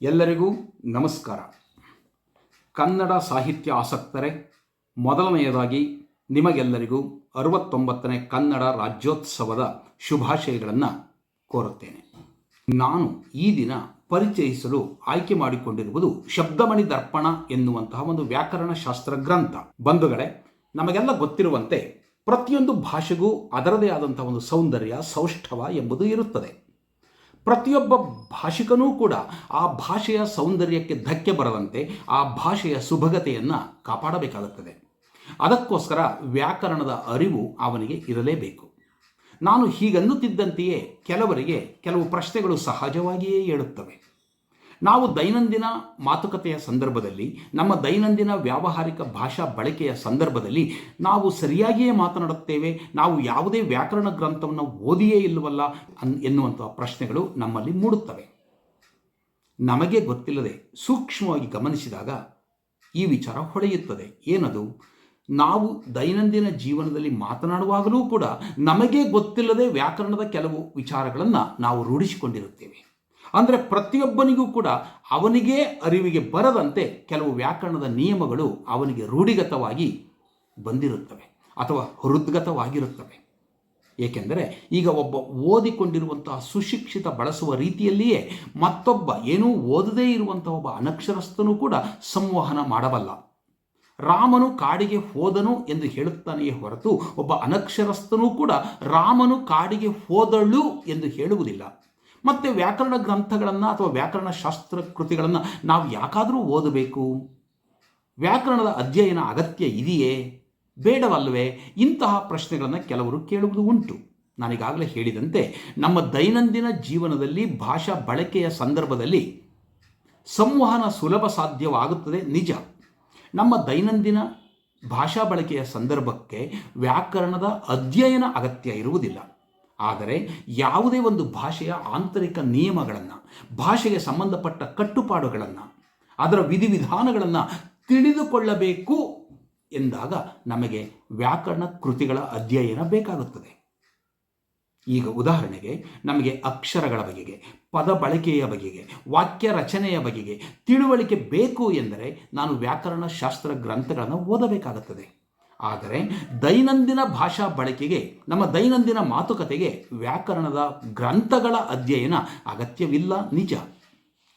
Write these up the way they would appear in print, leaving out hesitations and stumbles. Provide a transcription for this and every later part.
ಎಲ್ಲರಿಗೂ ನಮಸ್ಕಾರ. ಕನ್ನಡ ಸಾಹಿತ್ಯ ಆಸಕ್ತರೇ, ಮೊದಲನೆಯದಾಗಿ ನಿಮಗೆಲ್ಲರಿಗೂ 69ನೇ ಕನ್ನಡ ರಾಜ್ಯೋತ್ಸವದ ಶುಭಾಶಯಗಳನ್ನು ಕೋರುತ್ತೇನೆ. ನಾನು ಈ ದಿನ ಪರಿಚಯಿಸಲು ಆಯ್ಕೆ ಮಾಡಿಕೊಂಡಿರುವುದು ಶಬ್ದಮಣಿ ದರ್ಪಣ ಎನ್ನುವಂತಹ ಒಂದು ವ್ಯಾಕರಣ ಶಾಸ್ತ್ರ ಗ್ರಂಥ. ಬಂಧುಗಳೇ, ನಮಗೆಲ್ಲ ಗೊತ್ತಿರುವಂತೆ ಪ್ರತಿಯೊಂದು ಭಾಷೆಗೂ ಅದರದೇ ಆದಂತಹ ಒಂದು ಸೌಂದರ್ಯ, ಸೌಷ್ಠವ ಎಂಬುದು ಇರುತ್ತದೆ. ಪ್ರತಿಯೊಬ್ಬ ಭಾಷಿಕನೂ ಕೂಡ ಆ ಭಾಷೆಯ ಸೌಂದರ್ಯಕ್ಕೆ ಧಕ್ಕೆ ಬರದಂತೆ ಆ ಭಾಷೆಯ ಸುಭಗತೆಯನ್ನು ಕಾಪಾಡಬೇಕಾಗುತ್ತದೆ. ಅದಕ್ಕೋಸ್ಕರ ವ್ಯಾಕರಣದ ಅರಿವು ಅವನಿಗೆ ಇರಲೇಬೇಕು. ನಾನು ಹೀಗನ್ನುತ್ತಿದ್ದಂತೆಯೇ ಕೆಲವರಿಗೆ ಕೆಲವು ಪ್ರಶ್ನೆಗಳು ಸಹಜವಾಗಿಯೇ ಏಳುತ್ತವೆ. ನಾವು ದೈನಂದಿನ ಮಾತುಕತೆಯ ಸಂದರ್ಭದಲ್ಲಿ, ನಮ್ಮ ದೈನಂದಿನ ವ್ಯಾವಹಾರಿಕ ಭಾಷಾ ಬಳಕೆಯ ಸಂದರ್ಭದಲ್ಲಿ ನಾವು ಸರಿಯಾಗಿಯೇ ಮಾತನಾಡುತ್ತೇವೆ, ನಾವು ಯಾವುದೇ ವ್ಯಾಕರಣ ಗ್ರಂಥವನ್ನು ಓದಿಯೇ ಇಲ್ಲವಲ್ಲ ಎನ್ನುವಂತಹ ಪ್ರಶ್ನೆಗಳು ನಮ್ಮಲ್ಲಿ ಮೂಡುತ್ತವೆ. ನಮಗೆ ಗೊತ್ತಿಲ್ಲದೆ ಸೂಕ್ಷ್ಮವಾಗಿ ಗಮನಿಸಿದಾಗ ಈ ವಿಚಾರ ಹೊಳೆಯುತ್ತದೆ. ಏನದು? ನಾವು ದೈನಂದಿನ ಜೀವನದಲ್ಲಿ ಮಾತನಾಡುವಾಗಲೂ ಕೂಡ ನಮಗೆ ಗೊತ್ತಿಲ್ಲದೆ ವ್ಯಾಕರಣದ ಕೆಲವು ವಿಚಾರಗಳನ್ನು ನಾವು ರೂಢಿಸಿಕೊಂಡಿರುತ್ತೇವೆ. ಅಂದರೆ ಪ್ರತಿಯೊಬ್ಬನಿಗೂ ಕೂಡ ಅವನಿಗೇ ಅರಿವಿಗೆ ಬರದಂತೆ ಕೆಲವು ವ್ಯಾಕರಣದ ನಿಯಮಗಳು ಅವನಿಗೆ ರೂಢಿಗತವಾಗಿ ಬಂದಿರುತ್ತವೆ ಅಥವಾ ಹೃದ್ಗತವಾಗಿರುತ್ತವೆ. ಏಕೆಂದರೆ ಈಗ ಒಬ್ಬ ಓದಿಕೊಂಡಿರುವಂತಹ ಸುಶಿಕ್ಷಿತ ಬಳಸುವ ರೀತಿಯಲ್ಲಿಯೇ ಮತ್ತೊಬ್ಬ ಏನೂ ಓದದೇ ಇರುವಂತಹ ಒಬ್ಬ ಅನಕ್ಷರಸ್ಥನೂ ಕೂಡ ಸಂವಹನ ಮಾಡಬಲ್ಲ. ರಾಮನು ಕಾಡಿಗೆ ಹೋದನು ಎಂದು ಹೇಳುತ್ತಾನೆಯೇ ಹೊರತು ಒಬ್ಬ ಅನಕ್ಷರಸ್ಥನೂ ಕೂಡ ರಾಮನು ಕಾಡಿಗೆ ಹೋದಳು ಎಂದು ಹೇಳುವುದಿಲ್ಲ. ಮತ್ತು ವ್ಯಾಕರಣ ಗ್ರಂಥಗಳನ್ನು ಅಥವಾ ವ್ಯಾಕರಣ ಶಾಸ್ತ್ರ ಕೃತಿಗಳನ್ನು ನಾವು ಯಾಕಾದರೂ ಓದಬೇಕು? ವ್ಯಾಕರಣದ ಅಧ್ಯಯನ ಅಗತ್ಯ ಇದೆಯೇ, ಬೇಡವಲ್ಲವೇ? ಇಂತಹ ಪ್ರಶ್ನೆಗಳನ್ನು ಕೆಲವರು ಕೇಳುವುದು ಉಂಟು. ನಾನೀಗಾಗಲೇ ಹೇಳಿದಂತೆ ನಮ್ಮ ದೈನಂದಿನ ಜೀವನದಲ್ಲಿ ಭಾಷಾ ಬಳಕೆಯ ಸಂದರ್ಭದಲ್ಲಿ ಸಂವಹನ ಸುಲಭ ಸಾಧ್ಯವಾಗುತ್ತದೆ, ನಿಜ. ನಮ್ಮ ದೈನಂದಿನ ಭಾಷಾ ಬಳಕೆಯ ಸಂದರ್ಭಕ್ಕೆ ವ್ಯಾಕರಣದ ಅಧ್ಯಯನ ಅಗತ್ಯ ಇರುವುದಿಲ್ಲ. ಆದರೆ ಯಾವುದೇ ಒಂದು ಭಾಷೆಯ ಆಂತರಿಕ ನಿಯಮಗಳನ್ನು, ಭಾಷೆಗೆ ಸಂಬಂಧಪಟ್ಟ ಕಟ್ಟುಪಾಡುಗಳನ್ನು, ಅದರ ವಿಧಿವಿಧಾನಗಳನ್ನು ತಿಳಿದುಕೊಳ್ಳಬೇಕು ಎಂದಾಗ ನಮಗೆ ವ್ಯಾಕರಣ ಕೃತಿಗಳ ಅಧ್ಯಯನ ಬೇಕಾಗುತ್ತದೆ. ಈಗ ಉದಾಹರಣೆಗೆ ನಮಗೆ ಅಕ್ಷರಗಳ ಬಗೆಗೆ, ಪದ ಬಳಕೆಯ ಬಗೆಗೆ, ವಾಕ್ಯ ರಚನೆಯ ಬಗೆಗೆ ತಿಳುವಳಿಕೆ ಬೇಕು ಎಂದರೆ ನಾನು ವ್ಯಾಕರಣ ಶಾಸ್ತ್ರ ಗ್ರಂಥಗಳನ್ನು ಓದಬೇಕಾಗುತ್ತದೆ. ಆದರೆ ದೈನಂದಿನ ಭಾಷಾ ಬಳಕೆಗೆ, ನಮ್ಮ ದೈನಂದಿನ ಮಾತುಕತೆಗೆ ವ್ಯಾಕರಣದ ಗ್ರಂಥಗಳ ಅಧ್ಯಯನ ಅಗತ್ಯವಿಲ್ಲ, ನಿಜ.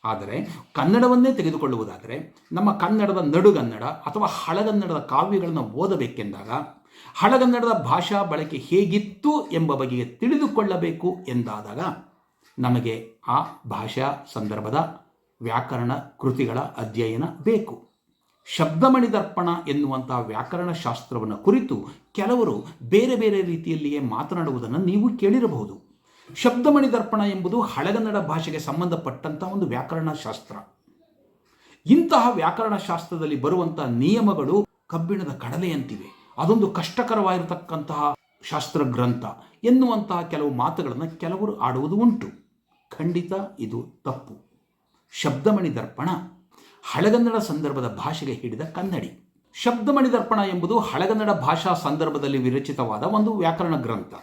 ಆದರೆ ಕನ್ನಡವನ್ನೇ ತೆಗೆದುಕೊಳ್ಳುವುದಾದರೆ ನಮ್ಮ ಕನ್ನಡದ ನಡುಗನ್ನಡ ಅಥವಾ ಹಳಗನ್ನಡದ ಕಾವ್ಯಗಳನ್ನು ಓದಬೇಕೆಂದಾಗ ಹಳಗನ್ನಡದ ಭಾಷಾ ಬಳಕೆ ಹೇಗಿತ್ತು ಎಂಬ ಬಗೆಗೆ ತಿಳಿದುಕೊಳ್ಳಬೇಕು ಎಂದಾದಾಗ ನಮಗೆ ಆ ಭಾಷಾ ಸಂದರ್ಭದ ವ್ಯಾಕರಣ ಕೃತಿಗಳ ಅಧ್ಯಯನ ಬೇಕು. ಶಬ್ದಮಣಿ ದರ್ಪಣ ಎನ್ನುವಂತಹ ವ್ಯಾಕರಣ ಶಾಸ್ತ್ರವನ್ನು ಕುರಿತು ಕೆಲವರು ಬೇರೆ ಬೇರೆ ರೀತಿಯಲ್ಲಿಯೇ ಮಾತನಾಡುವುದನ್ನು ನೀವು ಕೇಳಿರಬಹುದು. ಶಬ್ದಮಣಿ ದರ್ಪಣ ಎಂಬುದು ಹಳಗನ್ನಡ ಭಾಷೆಗೆ ಸಂಬಂಧಪಟ್ಟಂತಹ ಒಂದು ವ್ಯಾಕರಣ ಶಾಸ್ತ್ರ. ಇಂತಹ ವ್ಯಾಕರಣ ಶಾಸ್ತ್ರದಲ್ಲಿ ಬರುವಂತಹ ನಿಯಮಗಳು ಕಬ್ಬಿಣದ ಕಡಲೆಯಂತಿವೆ, ಅದೊಂದು ಕಷ್ಟಕರವಾಗಿರತಕ್ಕಂತಹ ಶಾಸ್ತ್ರ ಗ್ರಂಥ ಎನ್ನುವಂತಹ ಕೆಲವು ಮಾತುಗಳನ್ನು ಕೆಲವರು ಆಡುವುದು ಉಂಟು. ಖಂಡಿತ ಇದು ತಪ್ಪು. ಶಬ್ದಮಣಿ ದರ್ಪಣ ಹಳಗನ್ನಡ ಸಂದರ್ಭದ ಭಾಷೆಗೆ ಹಿಡಿದ ಕನ್ನಡಿ. ಶಬ್ದಮಣಿ ದರ್ಪಣ ಎಂಬುದು ಹಳಗನ್ನಡ ಭಾಷಾ ಸಂದರ್ಭದಲ್ಲಿ ವಿರಚಿತವಾದ ಒಂದು ವ್ಯಾಕರಣ ಗ್ರಂಥ.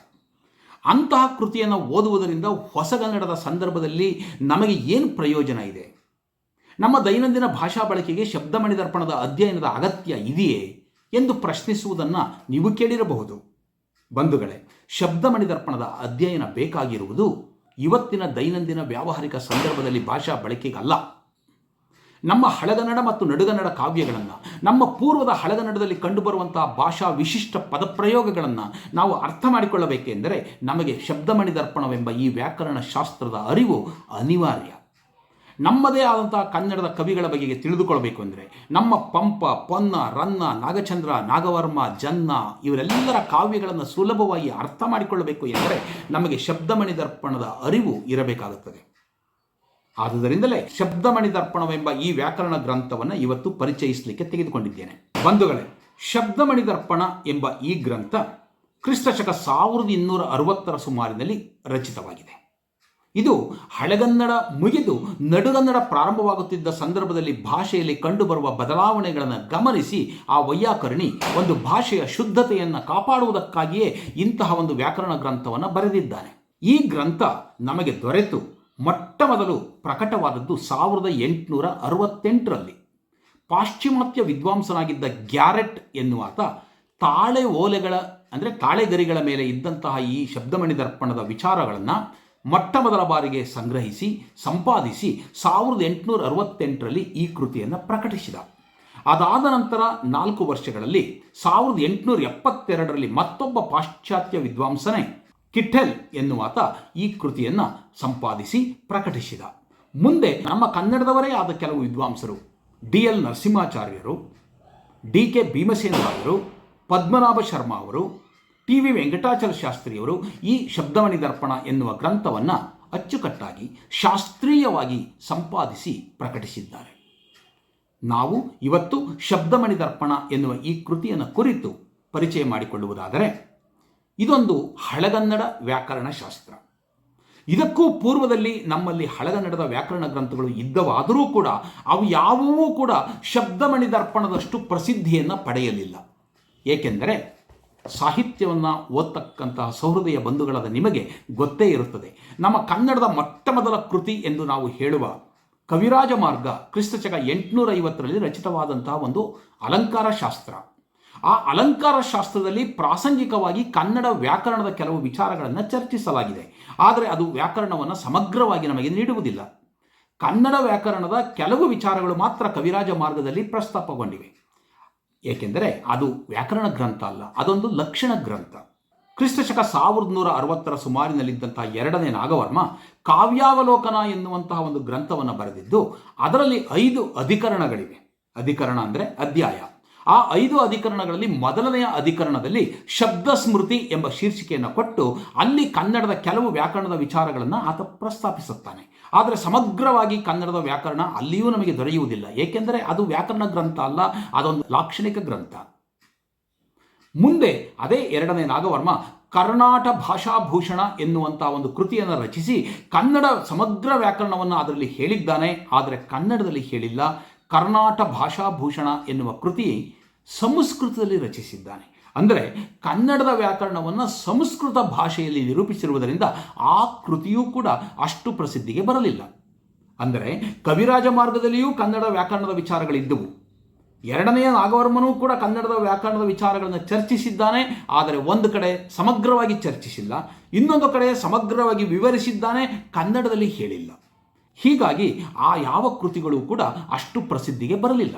ಅಂತಹ ಕೃತಿಯನ್ನು ಓದುವುದರಿಂದ ಹೊಸಗನ್ನಡದ ಸಂದರ್ಭದಲ್ಲಿ ನಮಗೆ ಏನು ಪ್ರಯೋಜನ ಇದೆ? ನಮ್ಮ ದೈನಂದಿನ ಭಾಷಾ ಬಳಕೆಗೆ ಶಬ್ದಮಣಿ ದರ್ಪಣದ ಅಧ್ಯಯನದ ಅಗತ್ಯ ಇದೆಯೇ ಎಂದು ಪ್ರಶ್ನಿಸುವುದನ್ನು ನೀವು ಕೇಳಿರಬಹುದು. ಬಂಧುಗಳೇ, ಶಬ್ದಮಣಿ ದರ್ಪಣದ ಅಧ್ಯಯನ ಬೇಕಾಗಿರುವುದು ಇವತ್ತಿನ ದೈನಂದಿನ ವ್ಯಾವಹಾರಿಕ ಸಂದರ್ಭದಲ್ಲಿ ಭಾಷಾ ಬಳಕೆಗಲ್ಲ. ನಮ್ಮ ಹಳಗನ್ನಡ ಮತ್ತು ನಡುಗನ್ನಡ ಕಾವ್ಯಗಳನ್ನು, ನಮ್ಮ ಪೂರ್ವದ ಹಳಗನ್ನಡದಲ್ಲಿ ಕಂಡುಬರುವಂತಹ ಭಾಷಾ ವಿಶಿಷ್ಟ ಪದಪ್ರಯೋಗಗಳನ್ನು ನಾವು ಅರ್ಥ ಮಾಡಿಕೊಳ್ಳಬೇಕೆಂದರೆ ನಮಗೆ ಶಬ್ದಮಣಿ ದರ್ಪಣವೆಂಬ ಈ ವ್ಯಾಕರಣ ಶಾಸ್ತ್ರದ ಅರಿವು ಅನಿವಾರ್ಯ. ನಮ್ಮದೇ ಆದಂತಹ ಕನ್ನಡದ ಕವಿಗಳ ಬಗೆಗೆ ತಿಳಿದುಕೊಳ್ಳಬೇಕು ಅಂದರೆ ನಮ್ಮ ಪಂಪ, ಪೊನ್ನ, ರನ್ನ, ನಾಗಚಂದ್ರ, ನಾಗವರ್ಮ, ಜನ್ನ ಇವರೆಲ್ಲರ ಕಾವ್ಯಗಳನ್ನು ಸುಲಭವಾಗಿ ಅರ್ಥ ಮಾಡಿಕೊಳ್ಳಬೇಕು ಎಂದರೆ ನಮಗೆ ಶಬ್ದಮಣಿ ದರ್ಪಣದ ಅರಿವು ಇರಬೇಕಾಗುತ್ತದೆ. ಆದುದರಿಂದಲೇ ಶಬ್ದಮಣಿ ದರ್ಪಣವೆಂಬ ಈ ವ್ಯಾಕರಣ ಗ್ರಂಥವನ್ನು ಇವತ್ತು ಪರಿಚಯಿಸಲಿಕ್ಕೆ ತೆಗೆದುಕೊಂಡಿದ್ದೇನೆ. ಬಂಧುಗಳೇ, ಶಬ್ದಮಣಿ ದರ್ಪಣ ಎಂಬ ಈ ಗ್ರಂಥ ಕ್ರಿಸ್ತಶಕ 1260 ಸುಮಾರಿನಲ್ಲಿ ರಚಿತವಾಗಿದೆ. ಇದು ಹಳೆಗನ್ನಡ ಮುಗಿದು ನಡುಗನ್ನಡ ಪ್ರಾರಂಭವಾಗುತ್ತಿದ್ದ ಸಂದರ್ಭದಲ್ಲಿ ಭಾಷೆಯಲ್ಲಿ ಕಂಡುಬರುವ ಬದಲಾವಣೆಗಳನ್ನು ಗಮನಿಸಿ ಆ ವೈಯಾಕರಣಿ ಒಂದು ಭಾಷೆಯ ಶುದ್ಧತೆಯನ್ನು ಕಾಪಾಡುವುದಕ್ಕಾಗಿಯೇ ಇಂತಹ ಒಂದು ವ್ಯಾಕರಣ ಗ್ರಂಥವನ್ನು ಬರೆದಿದ್ದಾನೆ. ಈ ಗ್ರಂಥ ನಮಗೆ ದೊರೆತು ಮೊಟ್ಟ ಮೊದಲು ಪ್ರಕಟವಾದದ್ದು 1868ರಲ್ಲಿ. ಪಾಶ್ಚಿಮಾತ್ಯ ವಿದ್ವಾಂಸನಾಗಿದ್ದ ಗ್ಯಾರೆಟ್ ಎನ್ನುವಾತ ತಾಳೆ ಓಲೆಗಳ ಅಂದರೆ ತಾಳೆಗರಿಗಳ ಮೇಲೆ ಇದ್ದಂತಹ ಈ ಶಬ್ದಮಣಿ ದರ್ಪಣದ ವಿಚಾರಗಳನ್ನು ಮೊಟ್ಟ ಮೊದಲ ಬಾರಿಗೆ ಸಂಗ್ರಹಿಸಿ ಸಂಪಾದಿಸಿ 1868ರಲ್ಲಿ ಈ ಕೃತಿಯನ್ನು ಪ್ರಕಟಿಸಿದ. ಅದಾದ ನಂತರ 4 ವರ್ಷಗಳಲ್ಲಿ 1872ರಲ್ಲಿ ಮತ್ತೊಬ್ಬ ಪಾಶ್ಚಾತ್ಯ ವಿದ್ವಾಂಸನೇ ಕಿಟ್ಟೆಲ್ ಎನ್ನುವಾತ ಈ ಕೃತಿಯನ್ನು ಸಂಪಾದಿಸಿ ಪ್ರಕಟಿಸಿದ. ಮುಂದೆ ನಮ್ಮ ಕನ್ನಡದವರೇ ಆದ ಕೆಲವು ವಿದ್ವಾಂಸರು DL ನರಸಿಂಹಾಚಾರ್ಯರು, DK ಭೀಮಸೇನರಾಯರು, ಪದ್ಮನಾಭ ಶರ್ಮಾ ಅವರು, TV ವೆಂಕಟಾಚಲ ಶಾಸ್ತ್ರಿಯವರು ಈ ಶಬ್ದಮಣಿ ದರ್ಪಣ ಎನ್ನುವ ಗ್ರಂಥವನ್ನು ಅಚ್ಚುಕಟ್ಟಾಗಿ ಶಾಸ್ತ್ರೀಯವಾಗಿ ಸಂಪಾದಿಸಿ ಪ್ರಕಟಿಸಿದ್ದಾರೆ. ನಾವು ಇವತ್ತು ಶಬ್ದಮಣಿ ದರ್ಪಣ ಎನ್ನುವ ಈ ಕೃತಿಯನ್ನು ಕುರಿತು ಪರಿಚಯ ಮಾಡಿಕೊಳ್ಳುವುದಾದರೆ, ಇದೊಂದು ಹಳೆಗನ್ನಡ ವ್ಯಾಕರಣ ಶಾಸ್ತ್ರ. ಇದಕ್ಕೂ ಪೂರ್ವದಲ್ಲಿ ನಮ್ಮಲ್ಲಿ ಹಳೆಗನ್ನಡದ ವ್ಯಾಕರಣ ಗ್ರಂಥಗಳು ಇದ್ದವಾದರೂ ಕೂಡ ಅವು ಯಾವುವೂ ಕೂಡ ಶಬ್ದಮಣಿ ದರ್ಪಣದಷ್ಟು ಪ್ರಸಿದ್ಧಿಯನ್ನು ಪಡೆಯಲಿಲ್ಲ. ಏಕೆಂದರೆ ಸಾಹಿತ್ಯವನ್ನು ಓದ್ತಕ್ಕಂತಹ ಸಹೃದಯ ಬಂಧುಗಳಾದ ನಿಮಗೆ ಗೊತ್ತೇ ಇರುತ್ತದೆ, ನಮ್ಮ ಕನ್ನಡದ ಮೊಟ್ಟ ಮೊದಲ ಕೃತಿ ಎಂದು ನಾವು ಹೇಳುವ ಕವಿರಾಜ ಮಾರ್ಗ ಕ್ರಿಸ್ತಶಕ 850ರಲ್ಲಿ ರಚಿತವಾದಂತಹ ಒಂದು ಅಲಂಕಾರ ಶಾಸ್ತ್ರ. ಆ ಅಲಂಕಾರ ಶಾಸ್ತ್ರದಲ್ಲಿ ಪ್ರಾಸಂಗಿಕವಾಗಿ ಕನ್ನಡ ವ್ಯಾಕರಣದ ಕೆಲವು ವಿಚಾರಗಳನ್ನು ಚರ್ಚಿಸಲಾಗಿದೆ. ಆದರೆ ಅದು ವ್ಯಾಕರಣವನ್ನು ಸಮಗ್ರವಾಗಿ ನಮಗೆ ನೀಡುವುದಿಲ್ಲ. ಕನ್ನಡ ವ್ಯಾಕರಣದ ಕೆಲವು ವಿಚಾರಗಳು ಮಾತ್ರ ಕವಿರಾಜ ಮಾರ್ಗದಲ್ಲಿ ಪ್ರಸ್ತಾಪಗೊಂಡಿವೆ. ಏಕೆಂದರೆ ಅದು ವ್ಯಾಕರಣ ಗ್ರಂಥ ಅಲ್ಲ, ಅದೊಂದು ಲಕ್ಷಣ ಗ್ರಂಥ. ಕ್ರಿಸ್ತಶಕ 1160ರ ಸುಮಾರಿನಲ್ಲಿದ್ದಂತಹ 2ನೇ ನಾಗವರ್ಮ ಕಾವ್ಯಾವಲೋಕನ ಎನ್ನುವಂತಹ ಒಂದು ಗ್ರಂಥವನ್ನು ಬರೆದಿದ್ದು, ಅದರಲ್ಲಿ 5 ಅಧಿಕರಣಗಳಿವೆ. ಅಧಿಕರಣ ಅಂದರೆ ಅಧ್ಯಾಯ. ಆ 5 ಅಧಿಕರಣಗಳಲ್ಲಿ ಮೊದಲನೆಯ ಅಧಿಕರಣದಲ್ಲಿ ಶಬ್ದ ಸ್ಮೃತಿ ಎಂಬ ಶೀರ್ಷಿಕೆಯನ್ನು ಕೊಟ್ಟು ಅಲ್ಲಿ ಕನ್ನಡದ ಕೆಲವು ವ್ಯಾಕರಣದ ವಿಚಾರಗಳನ್ನು ಆತ ಪ್ರಸ್ತಾಪಿಸುತ್ತಾನೆ. ಆದರೆ ಸಮಗ್ರವಾಗಿ ಕನ್ನಡದ ವ್ಯಾಕರಣ ಅಲ್ಲಿಯೂ ನಮಗೆ ದೊರೆಯುವುದಿಲ್ಲ. ಏಕೆಂದರೆ ಅದು ವ್ಯಾಕರಣ ಗ್ರಂಥ ಅಲ್ಲ, ಅದೊಂದು ಲಾಕ್ಷಣಿಕ ಗ್ರಂಥ. ಮುಂದೆ ಅದೇ 2ನೇ ನಾಗವರ್ಮ ಕರ್ನಾಟ ಭಾಷಾಭೂಷಣ ಎನ್ನುವಂಥ ಒಂದು ಕೃತಿಯನ್ನು ರಚಿಸಿ ಕನ್ನಡ ಸಮಗ್ರ ವ್ಯಾಕರಣವನ್ನು ಅದರಲ್ಲಿ ಹೇಳಿದ್ದಾನೆ, ಆದರೆ ಕನ್ನಡದಲ್ಲಿ ಹೇಳಿಲ್ಲ. ಕರ್ನಾಟ ಭಾಷಾಭೂಷಣ ಎನ್ನುವ ಕೃತಿ ಸಂಸ್ಕೃತದಲ್ಲಿ ರಚಿಸಿದ್ದಾನೆ. ಅಂದರೆ ಕನ್ನಡದ ವ್ಯಾಕರಣವನ್ನು ಸಂಸ್ಕೃತ ಭಾಷೆಯಲ್ಲಿ ನಿರೂಪಿಸಿರುವುದರಿಂದ ಆ ಕೃತಿಯೂ ಕೂಡ ಅಷ್ಟು ಪ್ರಸಿದ್ಧಿಗೆ ಬರಲಿಲ್ಲ. ಅಂದರೆ ಕವಿರಾಜ ಮಾರ್ಗದಲ್ಲಿಯೂ ಕನ್ನಡ ವ್ಯಾಕರಣದ ವಿಚಾರಗಳಿದ್ದವು. 2ನೇ ನಾಗವರ್ಮನೂ ಕೂಡ ಕನ್ನಡದ ವ್ಯಾಕರಣದ ವಿಚಾರಗಳನ್ನು ಚರ್ಚಿಸಿದ್ದಾನೆ, ಆದರೆ ಒಂದು ಕಡೆ ಸಮಗ್ರವಾಗಿ ಚರ್ಚಿಸಿಲ್ಲ, ಇನ್ನೊಂದು ಕಡೆ ಸಮಗ್ರವಾಗಿ ವಿವರಿಸಿದ್ದಾನೆ, ಕನ್ನಡದಲ್ಲಿ ಹೇಳಿಲ್ಲ. ಹೀಗಾಗಿ ಆ ಯಾವ ಕೃತಿಗಳು ಕೂಡ ಅಷ್ಟು ಪ್ರಸಿದ್ಧಿಗೆ ಬರಲಿಲ್ಲ.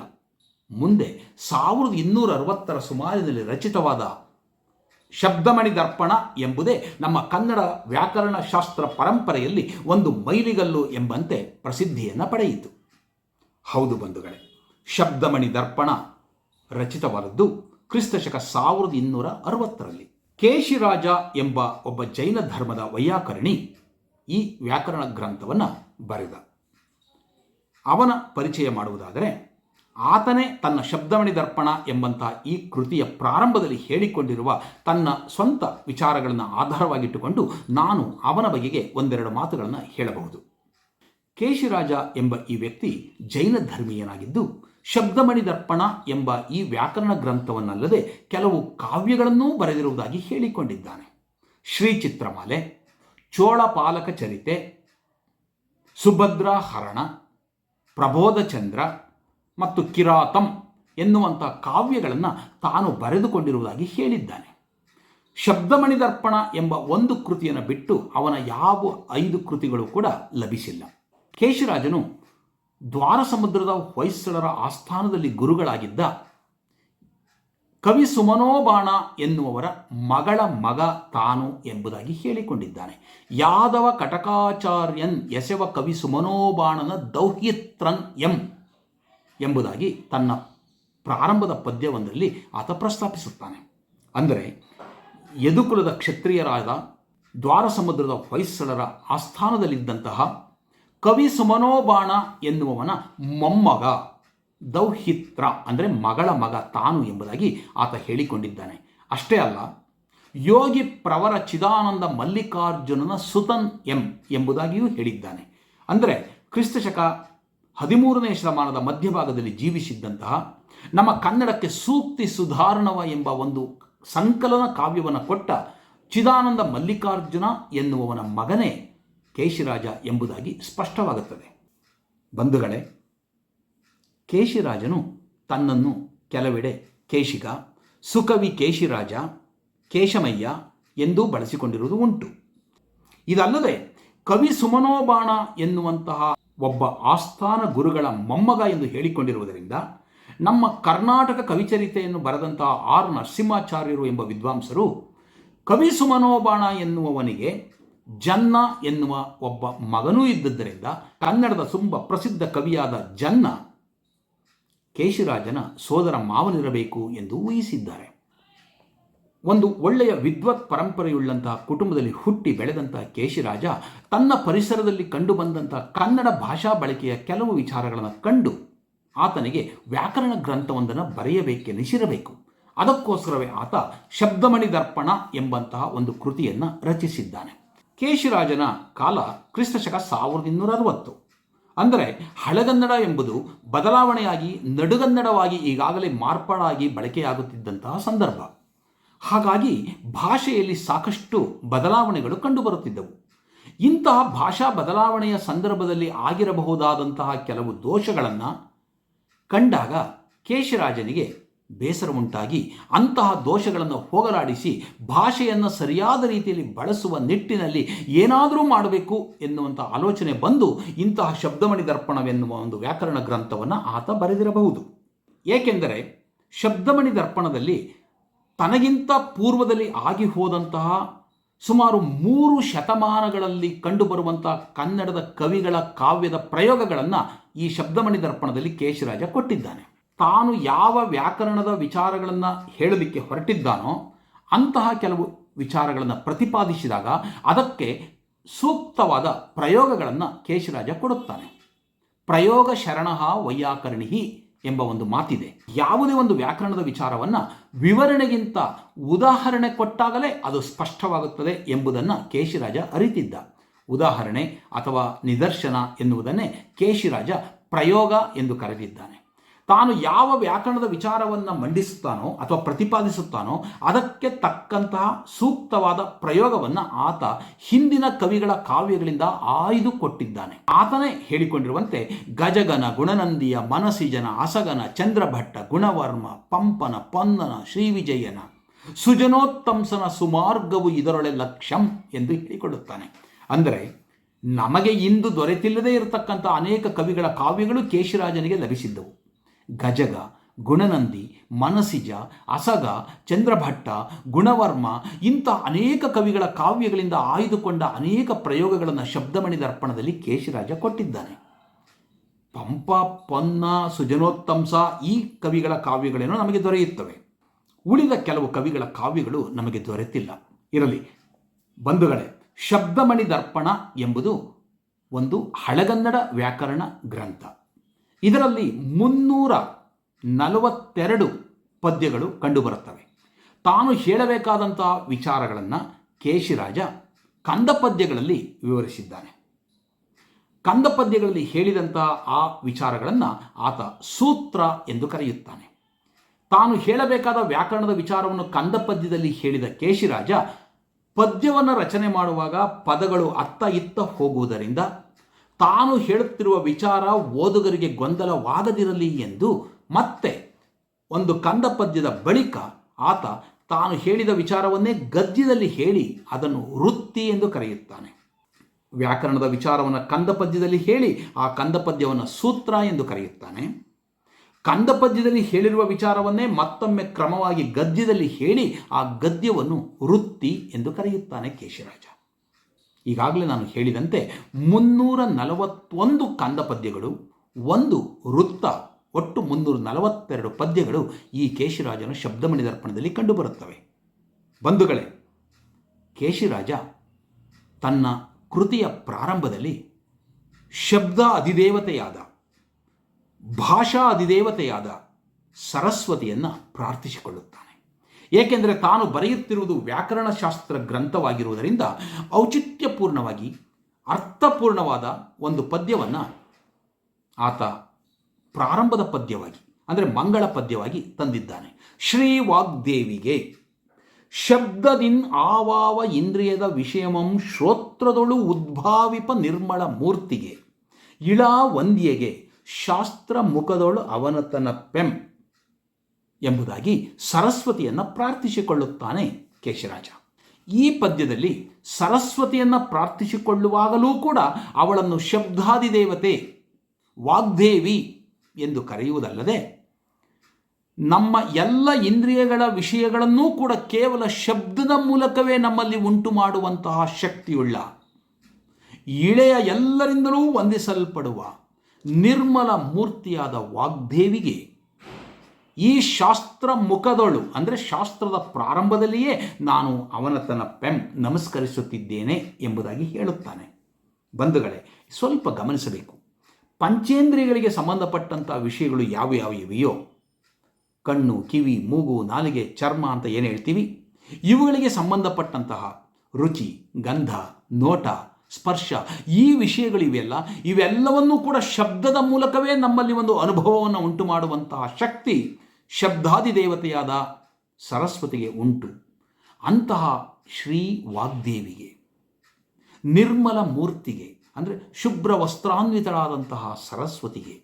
ಮುಂದೆ 1260ರ ಸುಮಾರಿನಲ್ಲಿ ರಚಿತವಾದ ಶಬ್ದಮಣಿ ದರ್ಪಣ ಎಂಬುದೇ ನಮ್ಮ ಕನ್ನಡ ವ್ಯಾಕರಣ ಶಾಸ್ತ್ರ ಪರಂಪರೆಯಲ್ಲಿ ಒಂದು ಮೈಲಿಗಲ್ಲು ಎಂಬಂತೆ ಪ್ರಸಿದ್ಧಿಯನ್ನು ಪಡೆಯಿತು. ಹೌದು ಬಂಧುಗಳೇ, ಶಬ್ದಮಣಿ ದರ್ಪಣ ರಚಿತವಾದದ್ದು ಕ್ರಿಸ್ತಶಕ 1260ರಲ್ಲಿ. ಕೇಶಿರಾಜ ಎಂಬ ಒಬ್ಬ ಜೈನ ಧರ್ಮದ ವೈಯಾಕರಣಿ ಈ ವ್ಯಾಕರಣ ಗ್ರಂಥವನ್ನು ಬರೆದ. ಅವನ ಪರಿಚಯ ಮಾಡುವುದಾದರೆ, ಆತನೇ ತನ್ನ ಶಬ್ದಮಣಿ ದರ್ಪಣ ಎಂಬಂಥ ಈ ಕೃತಿಯ ಪ್ರಾರಂಭದಲ್ಲಿ ಹೇಳಿಕೊಂಡಿರುವ ತನ್ನ ಸ್ವಂತ ವಿಚಾರಗಳನ್ನು ಆಧಾರವಾಗಿಟ್ಟುಕೊಂಡು ನಾನು ಅವನ ಬಗೆಗೆ ಒಂದೆರಡು ಮಾತುಗಳನ್ನು ಹೇಳಬಹುದು. ಕೇಶಿರಾಜ ಎಂಬ ಈ ವ್ಯಕ್ತಿ ಜೈನ ಧರ್ಮೀಯನಾಗಿದ್ದು, ಶಬ್ದಮಣಿ ದರ್ಪಣ ಎಂಬ ಈ ವ್ಯಾಕರಣ ಗ್ರಂಥವನ್ನಲ್ಲದೆ ಕೆಲವು ಕಾವ್ಯಗಳನ್ನೂ ಬರೆದಿರುವುದಾಗಿ ಹೇಳಿಕೊಂಡಿದ್ದಾನೆ. ಶ್ರೀಚಿತ್ರಮಾಲೆ, ಚೋಳ ಪಾಲಕ ಚರಿತೆ, ಸುಭದ್ರಾ ಹರಣ, ಪ್ರಬೋಧಚಂದ್ರ ಮತ್ತು ಕಿರಾತಂ ಎನ್ನುವಂಥ ಕಾವ್ಯಗಳನ್ನು ತಾನು ಬರೆದುಕೊಂಡಿರುವುದಾಗಿ ಹೇಳಿದ್ದಾನೆ. ಶಬ್ದಮಣಿ ದರ್ಪಣ ಎಂಬ ಒಂದು ಕೃತಿಯನ್ನು ಬಿಟ್ಟು ಅವನ ಯಾವ 5 ಕೃತಿಗಳು ಕೂಡ ಲಭಿಸಿಲ್ಲ. ಕೇಶಿರಾಜನು ದ್ವಾರಸಮುದ್ರದ ಹೊಯ್ಸಳರ ಆಸ್ಥಾನದಲ್ಲಿ ಗುರುಗಳಾಗಿದ್ದ ಕವಿ ಸುಮನೋಬಾಣ ಎನ್ನುವವರ ಮಗಳ ಮಗ ತಾನು ಎಂಬುದಾಗಿ ಹೇಳಿಕೊಂಡಿದ್ದಾನೆ. ಯಾದವ ಕಟಕಾಚಾರ್ಯನ್ ಎಸೆವ ಕವಿ ಸುಮನೋಬಾಣನ ದೌಹಿತ್ರನ್ ಎಂಬುದಾಗಿ ತನ್ನ ಪ್ರಾರಂಭದ ಪದ್ಯವೊಂದರಲ್ಲಿ ಆತ ಪ್ರಸ್ತಾಪಿಸುತ್ತಾನೆ. ಅಂದರೆ ಯದುಕುಲದ ಕ್ಷತ್ರಿಯರಾದ ದ್ವಾರಸಮುದ್ರದ ಹೊಯ್ಸಳರ ಆಸ್ಥಾನದಲ್ಲಿದ್ದಂತಹ ಕವಿ ಸುಮನೋಬಾಣ ಎನ್ನುವವನ ಮೊಮ್ಮಗ ದೌಹಿತ್ರ ಅಂದರೆ ಮಗಳ ಮಗ ತಾನು ಎಂಬುದಾಗಿ ಆತ ಹೇಳಿಕೊಂಡಿದ್ದಾನೆ. ಅಷ್ಟೇ ಅಲ್ಲ, ಯೋಗಿ ಪ್ರವರ ಚಿದಾನಂದ ಮಲ್ಲಿಕಾರ್ಜುನನ ಸುತನ್ ಎಂಬುದಾಗಿಯೂ ಹೇಳಿದ್ದಾನೆ. ಅಂದರೆ ಕ್ರಿಸ್ತಶಕ 13ನೇ ಶತಮಾನದ ಮಧ್ಯಭಾಗದಲ್ಲಿ ಜೀವಿಸಿದ್ದಂತಹ ನಮ್ಮ ಕನ್ನಡಕ್ಕೆ ಸೂಕ್ತಿ ಸುಧಾರಣವ ಎಂಬ ಒಂದು ಸಂಕಲನ ಕಾವ್ಯವನ್ನು ಕೊಟ್ಟ ಚಿದಾನಂದ ಮಲ್ಲಿಕಾರ್ಜುನ ಎನ್ನುವವನ ಮಗನೇ ಕೇಶಿರಾಜ ಎಂಬುದಾಗಿ ಸ್ಪಷ್ಟವಾಗುತ್ತದೆ. ಬಂಧುಗಳೇ, ಕೇಶಿರಾಜನು ತನ್ನನ್ನು ಕೆಲವೆಡೆ ಕೇಶಿಗ, ಸುಕವಿ ಕೇಶಿರಾಜ, ಕೇಶಮಯ್ಯ ಎಂದೂ ಬಳಸಿಕೊಂಡಿರುವುದು ಉಂಟು. ಇದಲ್ಲದೆ ಕವಿ ಸುಮನೋಬಾಣ ಎನ್ನುವಂತಹ ಒಬ್ಬ ಆಸ್ಥಾನ ಗುರುಗಳ ಮೊಮ್ಮಗ ಎಂದು ಹೇಳಿಕೊಂಡಿರುವುದರಿಂದ ನಮ್ಮ ಕರ್ನಾಟಕ ಕವಿಚರಿತೆಯನ್ನು ಬರೆದಂತಹ ಆರ್ ನರಸಿಂಹಾಚಾರ್ಯರು ಎಂಬ ವಿದ್ವಾಂಸರು ಕವಿ ಸುಮನೋಬಾಣ ಎನ್ನುವವನಿಗೆ ಜನ್ನ ಎನ್ನುವ ಒಬ್ಬ ಮಗನೂ ಇದ್ದುದರಿಂದ ಕನ್ನಡದ ತುಂಬ ಪ್ರಸಿದ್ಧ ಕವಿಯಾದ ಜನ್ನ ಕೇಶಿರಾಜನ ಸೋದರ ಮಾವನಿರಬೇಕು ಎಂದು ಊಹಿಸಿದ್ದಾರೆ. ಒಂದು ಒಳ್ಳೆಯ ವಿದ್ವತ್ ಪರಂಪರೆಯುಳ್ಳಂತಹ ಕುಟುಂಬದಲ್ಲಿ ಹುಟ್ಟಿ ಬೆಳೆದಂತಹ ಕೇಶಿರಾಜ ತನ್ನ ಪರಿಸರದಲ್ಲಿ ಕಂಡುಬಂದಂತಹ ಕನ್ನಡ ಭಾಷಾ ಬಳಕೆಯ ಕೆಲವು ವಿಚಾರಗಳನ್ನು ಕಂಡು ಆತನಿಗೆ ವ್ಯಾಕರಣ ಗ್ರಂಥವೊಂದನ್ನು ಬರೆಯಬೇಕೆನಿಸಿರಬೇಕು. ಅದಕ್ಕೋಸ್ಕರವೇ ಆತ ಶಬ್ದಮಣಿ ದರ್ಪಣ ಎಂಬಂತಹ ಒಂದು ಕೃತಿಯನ್ನು ರಚಿಸಿದ್ದಾನೆ. ಕೇಶಿರಾಜನ ಕಾಲ ಕ್ರಿಸ್ತಶಕ 1260. ಅಂದರೆ ಹಳೆಗನ್ನಡ ಎಂಬುದು ಬದಲಾವಣೆಯಾಗಿ ನಡುಗನ್ನಡವಾಗಿ ಈಗಾಗಲೇ ಮಾರ್ಪಾಡಾಗಿ ಬಳಕೆಯಾಗುತ್ತಿದ್ದಂತಹ ಸಂದರ್ಭ. ಹಾಗಾಗಿ ಭಾಷೆಯಲ್ಲಿ ಸಾಕಷ್ಟು ಬದಲಾವಣೆಗಳು ಕಂಡುಬರುತ್ತಿದ್ದವು. ಇಂತಹ ಭಾಷಾ ಬದಲಾವಣೆಯ ಸಂದರ್ಭದಲ್ಲಿ ಆಗಿರಬಹುದಾದಂತಹ ಕೆಲವು ದೋಷಗಳನ್ನು ಕಂಡಾಗ ಕೇಶಿರಾಜನಿಗೆ ಬೇಸರ ಉಂಟಾಗಿ ಅಂತಹ ದೋಷಗಳನ್ನು ಹೋಗಲಾಡಿಸಿ ಭಾಷೆಯನ್ನು ಸರಿಯಾದ ರೀತಿಯಲ್ಲಿ ಬಳಸುವ ನಿಟ್ಟಿನಲ್ಲಿ ಏನಾದರೂ ಮಾಡಬೇಕು ಎನ್ನುವಂಥ ಆಲೋಚನೆ ಬಂದು ಇಂತಹ ಶಬ್ದಮಣಿ ದರ್ಪಣವೆನ್ನುವ ಒಂದು ವ್ಯಾಕರಣ ಗ್ರಂಥವನ್ನು ಆತ ಬರೆದಿರಬಹುದು. ಏಕೆಂದರೆ ಶಬ್ದಮಣಿ ದರ್ಪಣದಲ್ಲಿ ತನಗಿಂತ ಪೂರ್ವದಲ್ಲಿ ಆಗಿ ಹೋದಂತಹ ಸುಮಾರು 3 ಶತಮಾನಗಳಲ್ಲಿ ಕಂಡುಬರುವಂತಹ ಕನ್ನಡದ ಕವಿಗಳ ಕಾವ್ಯದ ಪ್ರಯೋಗಗಳನ್ನು ಈ ಶಬ್ದಮಣಿ ದರ್ಪಣದಲ್ಲಿ ಕೇಶಿರಾಜ ಕೊಟ್ಟಿದ್ದಾನೆ. ತಾನು ಯಾವ ವ್ಯಾಕರಣದ ವಿಚಾರಗಳನ್ನು ಹೇಳಲಿಕ್ಕೆ ಹೊರಟಿದ್ದಾನೋ ಅಂತಹ ಕೆಲವು ವಿಚಾರಗಳನ್ನು ಪ್ರತಿಪಾದಿಸಿದಾಗ ಅದಕ್ಕೆ ಸೂಕ್ತವಾದ ಪ್ರಯೋಗಗಳನ್ನು ಕೇಶಿರಾಜ ಕೊಡುತ್ತಾನೆ. ಪ್ರಯೋಗ ಶರಣಃ ವೈಯಾಕರಣಿ ಎಂಬ ಒಂದು ಮಾತಿದೆ. ಯಾವುದೇ ಒಂದು ವ್ಯಾಕರಣದ ವಿಚಾರವನ್ನು ವಿವರಣೆಗಿಂತ ಉದಾಹರಣೆ ಕೊಟ್ಟಾಗಲೇ ಅದು ಸ್ಪಷ್ಟವಾಗುತ್ತದೆ ಎಂಬುದನ್ನು ಕೇಶಿರಾಜ ಅರಿತಿದ್ದ. ಉದಾಹರಣೆ ಅಥವಾ ನಿದರ್ಶನ ಎನ್ನುವುದನ್ನೇ ಕೇಶಿರಾಜ ಪ್ರಯೋಗ ಎಂದು ಕರೆದಿದ್ದಾನೆ. ತಾನು ಯಾವ ವ್ಯಾಕರಣದ ವಿಚಾರವನ್ನು ಮಂಡಿಸುತ್ತಾನೋ ಅಥವಾ ಪ್ರತಿಪಾದಿಸುತ್ತಾನೋ ಅದಕ್ಕೆ ತಕ್ಕಂತಹ ಸೂಕ್ತವಾದ ಪ್ರಯೋಗವನ್ನು ಆತ ಹಿಂದಿನ ಕವಿಗಳ ಕಾವ್ಯಗಳಿಂದ ಆಯ್ದು ಕೊಟ್ಟಿದ್ದಾನೆ. ಆತನೇ ಹೇಳಿಕೊಂಡಿರುವಂತೆ ಗಜಗನ, ಗುಣನಂದಿಯ, ಮನಸಿಜನ, ಅಸಗನ, ಚಂದ್ರಭಟ್ಟ, ಗುಣವರ್ಮ, ಪಂಪನ, ಪೊನ್ನನ, ಶ್ರೀವಿಜಯನ, ಸುಜನೋತ್ತಂಸನ ಸುಮಾರ್ಗವು ಇದರೊಳೆ ಲಕ್ಷ್ಯಂ ಎಂದು ಹೇಳಿಕೊಳ್ಳುತ್ತಾನೆ. ಅಂದರೆ ನಮಗೆ ಇಂದು ದೊರೆತಿಲ್ಲದೇ ಇರತಕ್ಕಂಥ ಅನೇಕ ಕವಿಗಳ ಕಾವ್ಯಗಳು ಕೇಶಿರಾಜನಿಗೆ ಲಭಿಸಿದ್ದವು. ಗಜಗ, ಗುಣನಂದಿ, ಮನಸಿಜ, ಅಸಗ, ಚಂದ್ರಭಟ್ಟ, ಗುಣವರ್ಮ ಇಂಥ ಅನೇಕ ಕವಿಗಳ ಕಾವ್ಯಗಳಿಂದ ಆಯ್ದುಕೊಂಡ ಅನೇಕ ಪ್ರಯೋಗಗಳನ್ನು ಶಬ್ದಮಣಿ ದರ್ಪಣದಲ್ಲಿ ಕೇಶಿರಾಜ ಕೊಟ್ಟಿದ್ದಾನೆ. ಪಂಪ, ಪೊನ್ನ, ಸುಜನೋತ್ತಂಸ ಈ ಕವಿಗಳ ಕಾವ್ಯಗಳೇನೋ ನಮಗೆ ದೊರೆಯುತ್ತವೆ. ಉಳಿದ ಕೆಲವು ಕವಿಗಳ ಕಾವ್ಯಗಳು ನಮಗೆ ದೊರೆತಿಲ್ಲ. ಇರಲಿ ಬಂಧುಗಳೇ, ಶಬ್ದಮಣಿ ದರ್ಪಣ ಎಂಬುದು ಒಂದು ಹಳೆಗನ್ನಡ ವ್ಯಾಕರಣ ಗ್ರಂಥ. ಇದರಲ್ಲಿ 342 ಪದ್ಯಗಳು ಕಂಡುಬರುತ್ತವೆ. ತಾನು ಹೇಳಬೇಕಾದಂತಹ ವಿಚಾರಗಳನ್ನು ಕೇಶಿರಾಜ ಕಂದ ಪದ್ಯಗಳಲ್ಲಿ ವಿವರಿಸಿದ್ದಾನೆ. ಕಂದ ಪದ್ಯಗಳಲ್ಲಿ ಹೇಳಿದಂತಹ ಆ ವಿಚಾರಗಳನ್ನು ಆತ ಸೂತ್ರ ಎಂದು ಕರೆಯುತ್ತಾನೆ. ತಾನು ಹೇಳಬೇಕಾದ ವ್ಯಾಕರಣದ ವಿಚಾರವನ್ನು ಕಂದ ಪದ್ಯದಲ್ಲಿ ಹೇಳಿದ ಕೇಶಿರಾಜ ಪದ್ಯವನ್ನು ರಚನೆ ಮಾಡುವಾಗ ಪದಗಳು ಅತ್ತ ಇತ್ತ ಹೋಗುವುದರಿಂದ ತಾನು ಹೇಳುತ್ತಿರುವ ವಿಚಾರ ಓದುಗರಿಗೆ ಗೊಂದಲವಾಗದಿರಲಿ ಎಂದು ಮತ್ತೆ ಒಂದು ಕಂದ ಪದ್ಯದ ಬಳಿಕ ಆತ ತಾನು ಹೇಳಿದ ವಿಚಾರವನ್ನೇ ಗದ್ಯದಲ್ಲಿ ಹೇಳಿ ಅದನ್ನು ವೃತ್ತಿ ಎಂದು ಕರೆಯುತ್ತಾನೆ. ವ್ಯಾಕರಣದ ವಿಚಾರವನ್ನು ಕಂದ ಪದ್ಯದಲ್ಲಿ ಹೇಳಿ ಆ ಕಂದ ಪದ್ಯವನ್ನು ಸೂತ್ರ ಎಂದು ಕರೆಯುತ್ತಾನೆ. ಕಂದ ಪದ್ಯದಲ್ಲಿ ಹೇಳಿರುವ ವಿಚಾರವನ್ನೇ ಮತ್ತೊಮ್ಮೆ ಕ್ರಮವಾಗಿ ಗದ್ಯದಲ್ಲಿ ಹೇಳಿ ಆ ಗದ್ಯವನ್ನು ವೃತ್ತಿ ಎಂದು ಕರೆಯುತ್ತಾನೆ ಕೇಶಿರಾಜ. ಈಗಾಗಲೇ ನಾನು ಹೇಳಿದಂತೆ 341 ಕಂದ ಪದ್ಯಗಳು, 1 ವೃತ್ತ, ಒಟ್ಟು 342 ಪದ್ಯಗಳು ಈ ಕೇಶಿರಾಜನ ಶಬ್ದಮಣಿ ದರ್ಪಣದಲ್ಲಿ ಕಂಡುಬರುತ್ತವೆ. ಬಂಧುಗಳೇ, ಕೇಶಿರಾಜ ತನ್ನ ಕೃತಿಯ ಪ್ರಾರಂಭದಲ್ಲಿ ಶಬ್ದ ಅಧಿದೇವತೆಯಾದ, ಭಾಷಾ ಅಧಿದೇವತೆಯಾದ ಸರಸ್ವತಿಯನ್ನು ಪ್ರಾರ್ಥಿಸಿಕೊಳ್ಳುತ್ತಾನೆ. ಏಕೆಂದರೆ ತಾನು ಬರೆಯುತ್ತಿರುವುದು ವ್ಯಾಕರಣಶಾಸ್ತ್ರ ಗ್ರಂಥವಾಗಿರುವುದರಿಂದ ಔಚಿತ್ಯಪೂರ್ಣವಾಗಿ ಅರ್ಥಪೂರ್ಣವಾದ ಒಂದು ಪದ್ಯವನ್ನು ಆತ ಪ್ರಾರಂಭದ ಪದ್ಯವಾಗಿ ಅಂದರೆ ಮಂಗಳ ಪದ್ಯವಾಗಿ ತಂದಿದ್ದಾನೆ. ಶ್ರೀ ವಾಗ್ದೇವಿಗೆ ಶಬ್ದದಿನ್ ಆವಾವ ಇಂದ್ರಿಯದ ವಿಷಯಮಂ ಶ್ರೋತ್ರದೊಳು ಉದ್ಭಾವಿಪ ನಿರ್ಮಳ ಮೂರ್ತಿಗೆ ಇಳಾ ವಂದ್ಯೆಗೆ ಶಾಸ್ತ್ರ ಮುಖದೊಳು ಅವನತನ ಪೆಂ ಎಂಬುದಾಗಿ ಸರಸ್ವತಿಯನ್ನು ಪ್ರಾರ್ಥಿಸಿಕೊಳ್ಳುತ್ತಾನೆ ಕೇಶರಾಜ. ಈ ಪದ್ಯದಲ್ಲಿ ಸರಸ್ವತಿಯನ್ನು ಪ್ರಾರ್ಥಿಸಿಕೊಳ್ಳುವಾಗಲೂ ಕೂಡ ಅವಳನ್ನು ಶಬ್ದಾದಿ ದೇವತೆ ವಾಗ್ದೇವಿ ಎಂದು ಕರೆಯುವುದಲ್ಲದೆ ನಮ್ಮ ಎಲ್ಲ ಇಂದ್ರಿಯಗಳ ವಿಷಯಗಳನ್ನೂ ಕೂಡ ಕೇವಲ ಶಬ್ದದ ಮೂಲಕವೇ ನಮ್ಮಲ್ಲಿ ಉಂಟು ಮಾಡುವಂತಹ ಶಕ್ತಿಯುಳ್ಳ, ಇಳೆಯ ಎಲ್ಲರಿಂದಲೂ ವಂದಿಸಲ್ಪಡುವ ನಿರ್ಮಲ ಮೂರ್ತಿಯಾದ ವಾಗ್ದೇವಿಗೆ ಈ ಶಾಸ್ತ್ರ ಮುಖದೊಳು ಅಂದರೆ ಶಾಸ್ತ್ರದ ಪ್ರಾರಂಭದಲ್ಲಿಯೇ ನಾನು ಅವನತನ ಪೆಂ ನಮಸ್ಕರಿಸುತ್ತಿದ್ದೇನೆ ಎಂಬುದಾಗಿ ಹೇಳುತ್ತಾನೆ. ಬಂಧುಗಳೇ, ಸ್ವಲ್ಪ ಗಮನಿಸಬೇಕು. ಪಂಚೇಂದ್ರಿಯಗಳಿಗೆ ಸಂಬಂಧಪಟ್ಟಂಥ ವಿಷಯಗಳು ಯಾವ್ಯಾವಿವೆಯೋ, ಕಣ್ಣು, ಕಿವಿ, ಮೂಗು, ನಾಲಿಗೆ, ಚರ್ಮ ಅಂತ ಏನು ಹೇಳ್ತೀವಿ, ಇವುಗಳಿಗೆ ಸಂಬಂಧಪಟ್ಟಂತಹ ರುಚಿ, ಗಂಧ, ನೋಟ, ಸ್ಪರ್ಶ, ಈ ವಿಷಯಗಳಿವೆಲ್ಲ, ಇವೆಲ್ಲವನ್ನೂ ಕೂಡ ಶಬ್ದದ ಮೂಲಕವೇ ನಮ್ಮಲ್ಲಿ ಒಂದು ಅನುಭವವನ್ನು ಉಂಟು ಮಾಡುವಂತಹ ಶಕ್ತಿ ಶಬ್ದಾದಿ ದೇವತೆಯಾದ ಸರಸ್ವತಿಗೆ ಉಂಟು. ಅಂತಹ ಶ್ರೀ ವಾಗ್ದೇವಿಗೆ, ನಿರ್ಮಲ ಮೂರ್ತಿಗೆ ಅಂದರೆ ಶುಭ್ರ ವಸ್ತ್ರಾನ್ವಿತಳಾದಂತಹ ಸರಸ್ವತಿಗೆ,